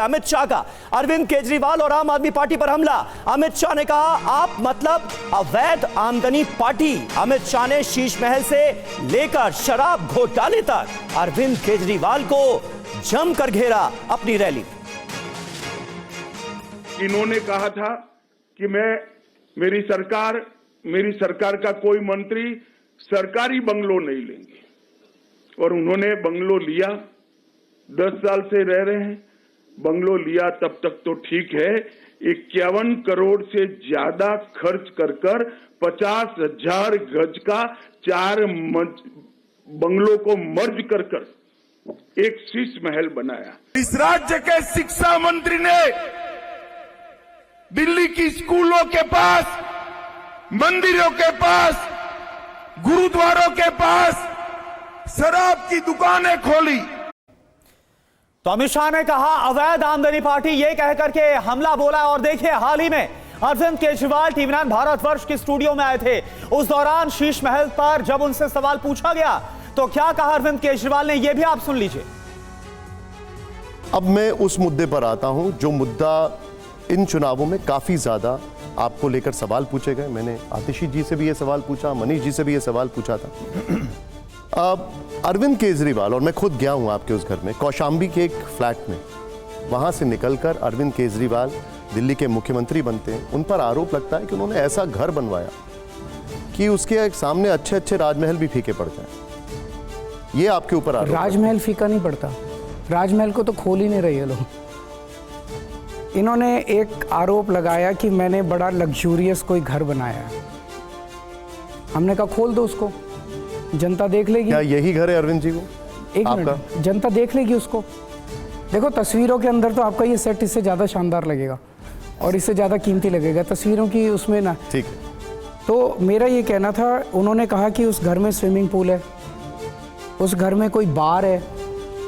अमित शाह का। अरविंद केजरीवाल और आम आदमी पार्टी पर हमला। अमित शाह ने कहा आप मतलब अवैध आमदनी पार्टी। अमित शाह ने शीश महल से लेकर शराब घोटाले तक अरविंद केजरीवाल को जमकर घेरा अपनी रैली। इन्होंने कहा था कि मेरी सरकार का कोई मंत्री सरकारी बंगलो नहीं लेंगे, और उन्होंने बंगलो लिया। 10 साल से रह रहे हैं। बंगलो लिया तब तक तो ठीक है, 51 करोड़ से ज्यादा खर्च कर 50,000 गज का 4 बंगलों को मर्ज कर एक शीश महल बनाया। इस राज्य के शिक्षा मंत्री ने दिल्ली की स्कूलों के पास, मंदिरों के पास, गुरुद्वारों के पास शराब की दुकानें खोली। तो अमित शाह ने कहा अवैध आमदनी पार्टी, ये कहकर के हमला बोला। और देखिए हाल ही में अरविंद केजरीवाल टीवी9 भारतवर्ष के स्टूडियो में आए थे। उस दौरान शीश महल पर जब उनसे सवाल पूछा गया तो क्या कहा अरविंद केजरीवाल ने, यह भी आप सुन लीजिए। अब मैं उस मुद्दे पर आता हूं जो मुद्दा इन चुनावों में काफी ज्यादा आपको लेकर सवाल पूछे गए। मैंने आतिशी जी से भी यह सवाल पूछा, मनीष जी से भी यह सवाल पूछा था। अरविंद केजरीवाल, और मैं खुद गया हूं आपके उस घर में, कौशाम्बी के एक फ्लैट में, वहां से निकलकर अरविंद केजरीवाल दिल्ली के मुख्यमंत्री बनते हैं। उन पर आरोप लगता है कि उन्होंने ऐसा घर बनवाया कि उसके सामने अच्छे अच्छे राजमहल भी फीके पड़ जाए। ये आपके ऊपर आरोप। राजमहल फीका नहीं पड़ता, राजमहल को तो खोल ही नहीं रहे लोग। इन्होंने एक आरोप लगाया कि मैंने बड़ा लग्जूरियस कोई घर बनाया है। हमने कहा खोल दो उसको, जनता देख लेगी। क्या यही घर है अरविंद जी को? एक मिनट, जनता देख लेगी उसको। देखो तस्वीरों के अंदर तो आपका ये सेट इससे ज़्यादा शानदार लगेगा और इससे ज़्यादा कीमती लगेगा, तस्वीरों की उसमें ना। ठीक। तो मेरा ये कहना था, उन्होंने कहा कि उस घर में स्विमिंग पूल है, उस घर में कोई बार है,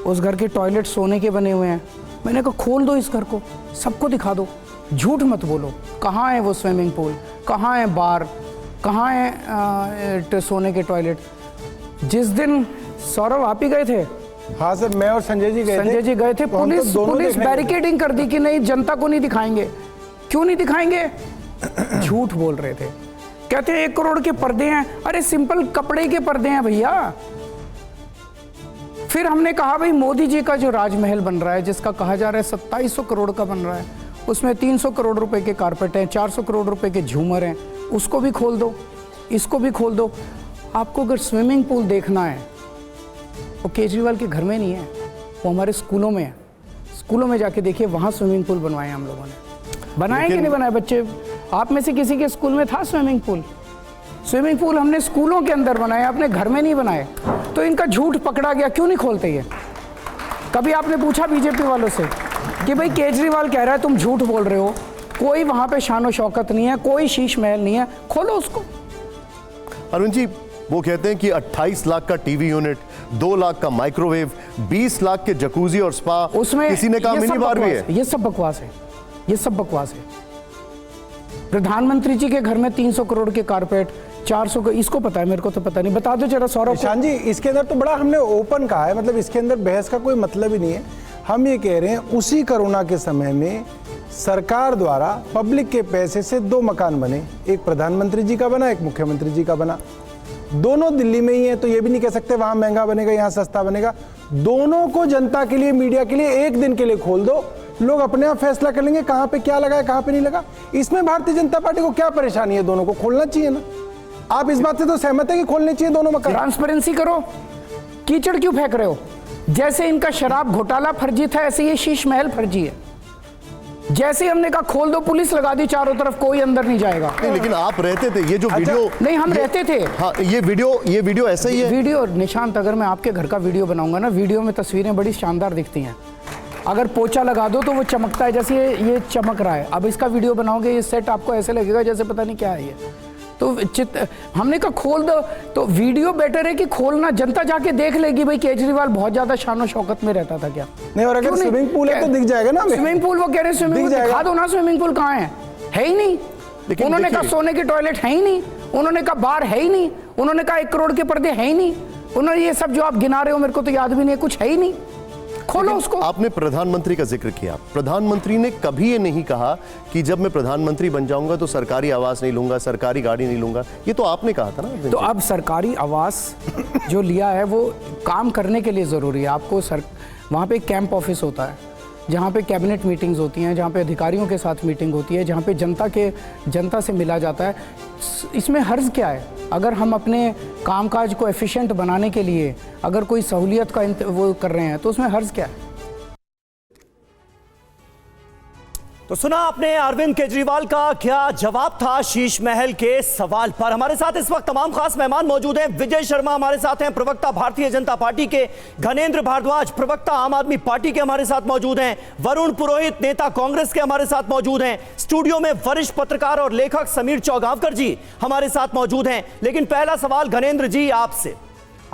उस घर के टॉयलेट सोने के बने हुए हैं। मैंने कहा खोल दो इस घर को, सबको दिखा दो, झूठ मत बोलो। कहाँ है वो स्विमिंग पूल, कहाँ है बार, कहाँ है सोने के टॉयलेट? जिस दिन सौरभ आप ही गए थे? हाँ सर, मैं और संजय जी गए थे। पुलिस बैरिकेडिंग कर दी कि नहीं, जनता को नहीं दिखाएंगे। क्यों नहीं दिखाएंगे? झूठ बोल रहे थे। कहते हैं 1 करोड़ के पर्दे हैं। अरे सिंपल कपड़े के पर्दे हैं भैया। फिर हमने कहा भाई मोदी जी का जो राजमहल बन रहा है, जिसका कहा जा रहा है 2700 करोड़ का बन रहा है, उसमें 300 करोड़ रुपए के कारपेट हैं, 400 करोड़ रुपए के झूमर हैं, उसको भी खोल दो, इसको भी खोल दो। आपको अगर स्विमिंग पूल देखना है, वो केजरीवाल के घर में नहीं है, वो हमारे स्कूलों में है। स्कूलों में जाके देखिए, वहाँ स्विमिंग पूल बनवाए हम लोगों ने। बनाए कि नहीं बनाए बच्चे? आप में से किसी के स्कूल में था स्विमिंग पूल? स्विमिंग पूल हमने स्कूलों के अंदर बनाए, अपने घर में नहीं बनाए। तो इनका झूठ पकड़ा गया, क्यों नहीं खोलते ये? कभी आपने पूछा बीजेपी वालों से कि भाई केजरीवाल कह रहा है तुम झूठ बोल रहे हो, कोई वहां पे शानो शौकत नहीं है, कोई शीश महल नहीं है, खोलो उसको। अरुण जी, वो कहते हैं कि 28 लाख का टीवी यूनिट, 2 लाख का माइक्रोवेव, 20 लाख के जकूजी और स्पा, उसमें किसी ने कहा मिनी बार भी है। ये सब बकवास है, ये सब बकवास है। प्रधानमंत्री जी के घर में 300 करोड़ के कारपेट, 400 का, इसको पता है, मेरे को तो पता नहीं। बता दो जरा सौरभ। निशान जी, इसके अंदर तो बड़ा हमने ओपन कहा है, मतलब इसके अंदर बहस का कोई मतलब ही नहीं है। हम ये कह रहे हैं उसी कोरोना के समय में सरकार द्वारा पब्लिक के पैसे से 2 मकान बने, एक प्रधानमंत्री जी का बना, एक मुख्यमंत्री जी का बना। दोनों दिल्ली में ही है, तो ये भी नहीं कह सकते वहां महंगा बनेगा यहाँ सस्ता बनेगा। दोनों को जनता के लिए, मीडिया के लिए 1 दिन के लिए खोल दो, लोग अपने आप फैसला कर लेंगे कहां पे क्या लगा है, कहां पे नहीं लगा। इसमें भारतीय जनता पार्टी को क्या परेशानी है? दोनों को खोलना चाहिए ना। आप इस बात से तो सहमत है कि खोलने चाहिए दोनों मकान? ट्रांसपेरेंसी करो, कीचड़ क्यों फेंक रहे हो? जैसे इनका शराब घोटाला फर्जी था, ऐसे ये शीश महल फर्जी है। जैसे हमने कहा खोल दो, पुलिस लगा दी चारों तरफ, कोई अंदर नहीं जाएगा। नहीं, लेकिन आप रहते थे, ये जो वीडियो नहीं, हम रहते थे। हाँ, ये वीडियो ऐसा ही है। वीडियो निशांत, अगर मैं आपके घर का वीडियो बनाऊंगा ना, वीडियो में तस्वीरें बड़ी शानदार दिखती हैं। अगर पोछा लगा दो तो वो चमकता है, जैसे ये चमक रहा है। अब इसका वीडियो बनाओगे, ये सेट आपको ऐसे लगेगा जैसे पता नहीं क्या है ये। तो हमने कहा खोल दो, तो वीडियो बेटर है कि खोलना, जनता जाके देख लेगी भाई केजरीवाल बहुत ज्यादा शानो शौकत में रहता था क्या। नहीं, और अगर स्विमिंग पूल है तो दिख जाएगा ना। स्विमिंग पूल, वो कह रहे हैं स्विमिंग पूल दिखा दो ना। स्विमिंग पूल कहाँ है ही नहीं। उन्होंने कहा सोने के टॉयलेट है ही नहीं, उन्होंने कहा बार है ही नहीं, उन्होंने कहा 1 करोड़ के पर्दे है ही नहीं, उन्होंने ये सब जो आप गिना रहे हो मेरे को तो याद भी नहीं है, कुछ है ही नहीं। खोलो उसको। आपने प्रधानमंत्री का जिक्र किया। प्रधानमंत्री ने कभी ये नहीं कहा कि जब मैं प्रधानमंत्री बन जाऊंगा तो सरकारी आवास नहीं लूंगा, सरकारी गाड़ी नहीं लूंगा। ये तो आपने कहा था ना। तो अब सरकारी आवास जो लिया है वो काम करने के लिए ज़रूरी है। आपको वहाँ पे कैंप ऑफिस होता है, जहाँ पे कैबिनेट मीटिंग्स होती हैं, जहाँ पे अधिकारियों के साथ मीटिंग होती है, जहाँ पे जनता से मिला जाता है। इसमें हर्ज क्या है? अगर हम अपने कामकाज को एफिशिएंट बनाने के लिए अगर कोई सहूलियत का वो कर रहे हैं तो उसमें हर्ज क्या है? तो सुना आपने अरविंद केजरीवाल का क्या जवाब था शीश महल के सवाल पर। हमारे साथ इस वक्त तमाम खास मेहमान मौजूद हैं। विजय शर्मा हमारे साथ हैं, प्रवक्ता भारतीय जनता पार्टी के। घनेंद्र भारद्वाज, प्रवक्ता आम आदमी पार्टी के, हमारे साथ मौजूद हैं। वरुण पुरोहित, नेता कांग्रेस के, हमारे साथ मौजूद हैं। स्टूडियो में वरिष्ठ पत्रकार और लेखक समीर चौगांवकर जी हमारे साथ मौजूद हैं। लेकिन पहला सवाल घनेंद्र जी आपसे।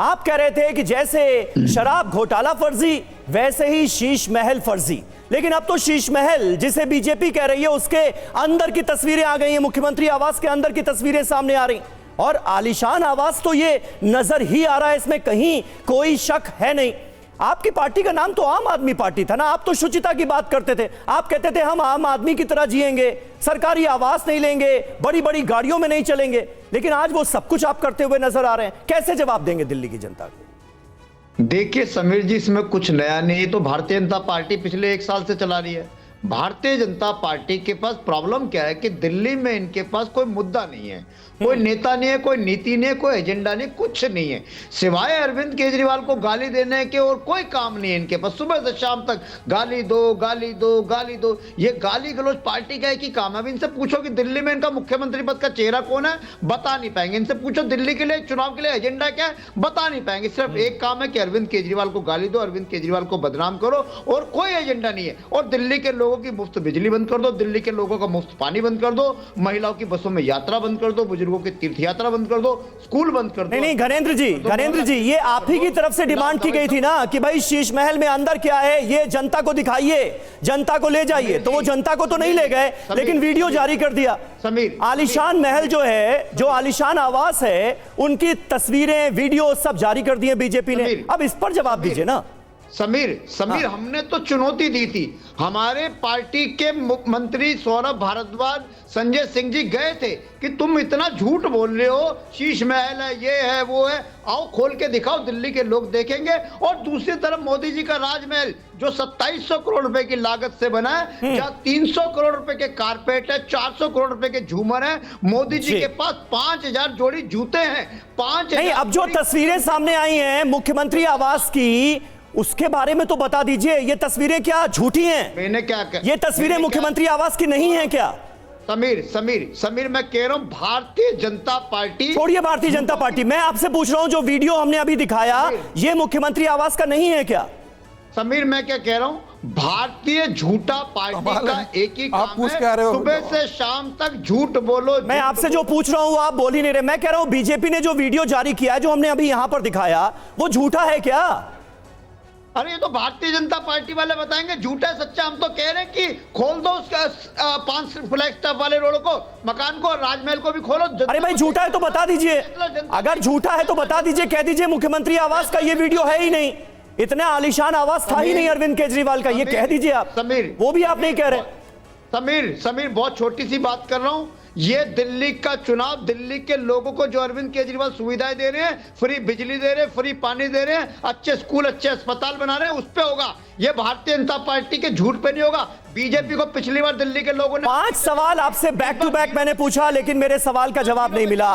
आप कह रहे थे कि जैसे शराब घोटाला फर्जी वैसे ही शीश महल फर्जी, लेकिन अब तो शीश महल जिसे बीजेपी कह रही है उसके अंदर की तस्वीरें आ गई हैं, मुख्यमंत्री आवास के अंदर की तस्वीरें सामने आ रही और आलीशान आवास तो ये नजर ही आ रहा है, इसमें कहीं कोई शक है नहीं। आपकी पार्टी का नाम तो आम आदमी पार्टी था ना, आप तो शुचिता की बात करते थे। आप कहते थे हम आम आदमी की तरह जिएंगे, सरकारी आवास नहीं लेंगे, बड़ी बड़ी गाड़ियों में नहीं चलेंगे, लेकिन आज वो सब कुछ आप करते हुए नजर आ रहे हैं। कैसे जवाब देंगे दिल्ली की जनता को? देखिए समीर जी, इसमें कुछ नया नहीं है। तो भारतीय जनता पार्टी पिछले 1 साल से चला रही है। भारतीय जनता पार्टी के पास प्रॉब्लम क्या है कि दिल्ली में इनके पास कोई मुद्दा नहीं है, कोई नेता नहीं है, कोई नीति नहीं है, कोई एजेंडा नहीं, कुछ नहीं है सिवाय अरविंद केजरीवाल को गाली देने के। और कोई काम नहीं है इनके पास। सुबह से शाम तक गाली दो, गाली दो, गाली दो। ये गाली गलौज पार्टी का एक ही काम है। अब इनसे पूछो कि दिल्ली में इनका मुख्यमंत्री पद का चेहरा कौन है, बता नहीं पाएंगे। इनसे पूछो दिल्ली के लिए चुनाव के लिए एजेंडा क्या है, बता नहीं पाएंगे। सिर्फ एक काम है कि अरविंद केजरीवाल को गाली दो, अरविंद केजरीवाल को बदनाम करो, और कोई एजेंडा नहीं है। और दिल्ली के लोगों की मुफ्त बिजली बंद कर दो, दिल्ली के लोगों का मुफ्त पानी बंद कर दो, महिलाओं की बसों में यात्रा बंद कर दो, बुजुर्गों की तीर्थ यात्रा बंद कर दो, स्कूल बंद कर दो। नहीं घनेंद्र जी, ये आप ही की तरफ से डिमांड की गई थी ना कि भाई शीश महल में अंदर क्या है ये जनता को दिखाइए, जनता को ले जाइए। तो वो जनता को तो नहीं ले गए, लेकिन वीडियो जारी कर दिया। समीर, आलीशान महल जो है, जो आलीशान आवास है, उनकी तस्वीरें, वीडियो सब जारी कर दिए बीजेपी ने। अब इस पर जवाब दीजिए ना। समीर, हमने तो चुनौती दी थी। हमारे पार्टी के मंत्री सौरभ भारद्वाज, संजय सिंह जी गए थे कि तुम इतना झूठ बोल रहे हो, शीश महल है, ये है, वो है, आओ खोल के दिखाओ, दिल्ली के लोग देखेंगे। और दूसरी तरफ मोदी जी का राजमहल जो 2700 करोड़ रुपए की लागत से बना है, जहाँ 300 करोड़ रुपए के कारपेट है, 400 करोड़ रुपए के झूमर है, मोदी जी के पास 5000 जोड़ी जूते हैं, 5000। नहीं, अब जो तस्वीरें सामने आई हैं मुख्यमंत्री आवास की, उसके बारे में तो बता दीजिए। ये तस्वीरें क्या झूठी हैं? मैंने क्या कहा? ये तस्वीरें मुख्यमंत्री आवास की नहीं हैं क्या? समीर, मैं कह रहा हूं भारतीय जनता पार्टी। छोड़िए भारतीय जनता पार्टी, मैं आपसे पूछ रहा हूं जो वीडियो हमने अभी दिखाया ये मुख्यमंत्री आवास का नहीं है क्या? समीर, मैं क्या कह रहा हूं, भारतीय झूठा पार्टी का एक ही काम है, सुबह से शाम तक झूठ बोलो। मैं आपसे जो पूछ रहा हूं आप बोल ही नहीं रहे। मैं कह रहा हूं बीजेपी ने जो वीडियो जारी किया है, जो हमने अभी यहां पर दिखाया, वो झूठा है क्या? अरे ये तो भारतीय जनता पार्टी वाले बताएंगे झूठा है सच्चा। हम तो कह रहे हैं कि खोल दो उसका 5 फ्लैग स्टॉप वाले रोड को, मकान को, राजमहल को भी खोलो। अरे भाई झूठा है तो बता दीजिए, अगर झूठा है तो बता दीजिए, कह दीजिए मुख्यमंत्री आवास का ये वीडियो है ही नहीं, इतना आलीशान आवास था ही नहीं अरविंद केजरीवाल का, ये कह दीजिए आप। समीर, वो भी आप नहीं कह रहे। समीर, बहुत छोटी सी बात कर रहा हूं। ये दिल्ली का चुनाव, दिल्ली के लोगों को जो अरविंद केजरीवाल सुविधाएं दे रहे हैं, फ्री बिजली दे रहे हैं, फ्री पानी दे रहे हैं, अच्छे स्कूल, अच्छे अस्पताल बना रहे हैं, उस पे होगा। ये भारतीय जनता पार्टी के झूठ पे नहीं होगा। बीजेपी को पिछली बार दिल्ली के लोगों ने 5 सवाल आपसे बैक टू बैक मैंने पूछा, लेकिन मेरे सवाल का जवाब नहीं मिला।